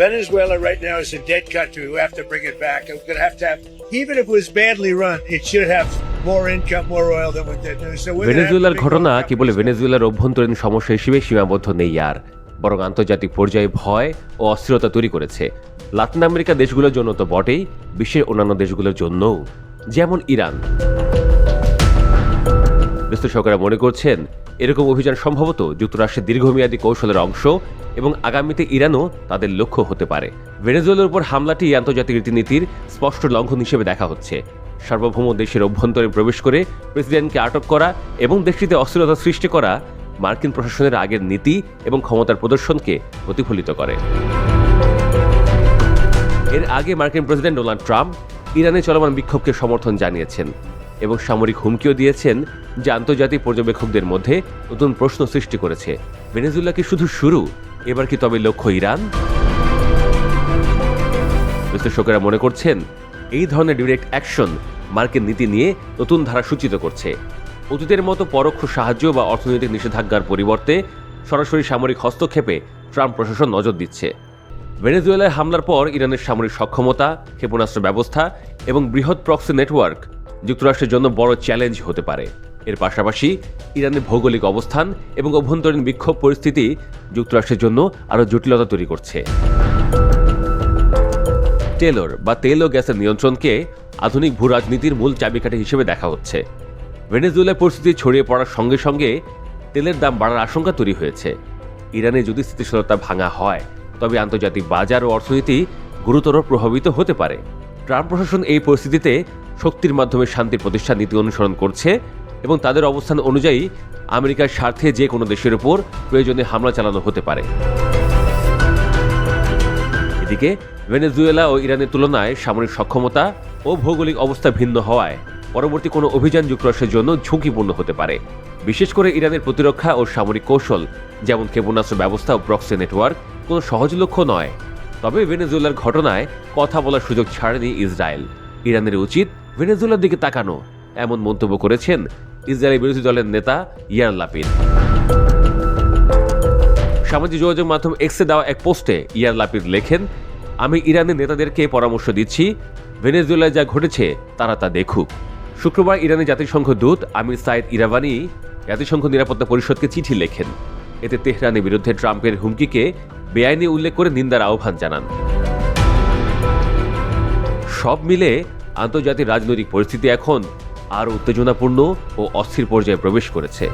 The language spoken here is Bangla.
Venezuela right now is a dead country. We have to bring it back. We're going to have, even if it was badly run, it should have more income, more oil than what they do. So ভেনেজুয়েলার ঘটনা কেবল ভেনেজুয়েলার অভ্যন্তরীণ সমস্যা হিসেবে সীমাবদ্ধ নেই আর, বরং আন্তর্জাতিক পর্যায়ে ভয় ও অস্থিরতা তৈরি করেছে। লাতিন আমেরিকা দেশগুলোর জন্য তো বটেই, বিশ্বের অন্যান্য দেশগুলোর জন্যও, যেমন ইরান। বিশ্লেষকেরা মনে করছেন এরকম অভিযান সম্ভবত যুক্তরাষ্ট্রের দীর্ঘমেয়াদী কৌশলের অংশ এবং আগামীতে ইরানও তাদের লক্ষ্য হতে পারে। ভেনেজুয়েলার উপর হামলাটি আন্তর্জাতিক রীতিনীতির স্পষ্ট লঙ্ঘন হিসেবে দেখা হচ্ছে। সার্বভৌম দেশের অভ্যন্তরে প্রবেশ করে প্রেসিডেন্টকে আটক করা এবং দেশটিতে অস্থিরতা সৃষ্টি করা মার্কিন প্রশাসনের আগের নীতি এবং ক্ষমতার প্রদর্শনকে প্রতিফলিত করে। এর আগে মার্কিন প্রেসিডেন্ট ডোনাল্ড ট্রাম্প ইরানে চলমান বিক্ষোভকে সমর্থন জানিয়েছেন এবং সামরিক হুমকিও দিয়েছেন, যা আন্তর্জাতিক পর্যবেক্ষকদের মধ্যে নতুন প্রশ্ন সৃষ্টি করেছে। ভেনেজুয়েলা কি শুধু শুরু? এবার কি তবে লক্ষ্য ইরান? বিশ্লেষকেরা মনে করছেন এই ধরনের ডিরেক্ট অ্যাকশন মার্কিন নীতি নিয়ে নতুন ধারা সূচিত করছে। অতীতের মতো পরোক্ষ সাহায্য বা অর্থনৈতিক নিষেধাজ্ঞার পরিবর্তে সরাসরি সামরিক হস্তক্ষেপে ট্রাম্প প্রশাসন নজর দিচ্ছে। ভেনেজুয়েলায় হামলার পর ইরানের সামরিক সক্ষমতা, ক্ষেপণাস্ত্র ব্যবস্থা এবং বৃহৎ প্রক্সি নেটওয়ার্ক যুক্তরাষ্ট্রের জন্য বড় চ্যালেঞ্জ হতে পারে। এর পাশাপাশি ইরানের ভৌগোলিক অবস্থান এবং অভ্যন্তরীণ বিক্ষোভ পরিস্থিতি যুক্তরাষ্ট্রের জন্য আরও জটিলতা তৈরি করছে। টেলর বা তেল ও গ্যাসের নিয়ন্ত্রণকে আধুনিক ভূ রাজনীতির মূল চাবিকাঠি হিসেবে দেখা হচ্ছে। ভেনেজুয়েলার পরিস্থিতি ছড়িয়ে পড়ার সঙ্গে সঙ্গে তেলের দাম বাড়ার আশঙ্কা তৈরি হয়েছে। ইরানে যদি স্থিতিশীলতা ভাঙা হয় তবে আন্তর্জাতিক বাজার ও অর্থনীতি গুরুতর প্রভাবিত হতে পারে। ট্রাম্প প্রশাসন এই পরিস্থিতিতে শক্তির মাধ্যমে শান্তি প্রতিষ্ঠার নীতি অনুসরণ করছে এবং তাদের অবস্থান অনুযায়ী আমেরিকার স্বার্থে যে কোনো দেশের উপর প্রয়োজনে হামলা চালানো হতে পারে। এদিকে ভেনেজুয়েলা ও ইরানের তুলনায় সামরিক সক্ষমতা ও ভৌগোলিক অবস্থা ভিন্ন হওয়ায় পরবর্তী কোনো অভিযান যুক্তরাষ্ট্রের জন্য ঝুঁকিপূর্ণ হতে পারে। বিশেষ করে ইরানের প্রতিরক্ষা ও সামরিক কৌশল, যেমন ক্ষেপণাস্ত্র ব্যবস্থা ও প্রক্সি নেটওয়ার্ক, কোনো সহজ লক্ষ্য নয়। তবে ভেনেজুয়েলার ঘটনায় কথা বলার সুযোগ ছাড়েনি ইসরায়েল। ইরানের উচিত ভেনেজুয়েলার দিকে তাকানো, এমন মন্তব্য করেছেন ইসরায়েলি বিরোধী দলের নেতা ইয়ার লাপিদ। সামাজিক যোগাযোগ মাধ্যম এক্সে দেওয়া এক পোস্টে ইয়ার লাপিদ লেখেন, আমি ইরানের নেতাদেরকে পরামর্শ দিচ্ছি, ভেনেজুয়েলায় যা ঘটেছে তারা তা দেখুক। শুক্রবার ইরানের জাতিসংঘ দূত আমির সাইদ ইরাভানি জাতিসংঘ নিরাপত্তা পরিষদকে চিঠি লেখেন। এতে তেহরানের বিরুদ্ধে ট্রাম্পের হুমকিকে বেআইনি উল্লেখ করে নিন্দার আহ্বান জানান। সব মিলে আন্তর্জাতিক রাজনৈতিক পরিস্থিতি এখন আরও উত্তেজনাপূর্ণ ও অস্থির পর্যায়ে প্রবেশ করেছে।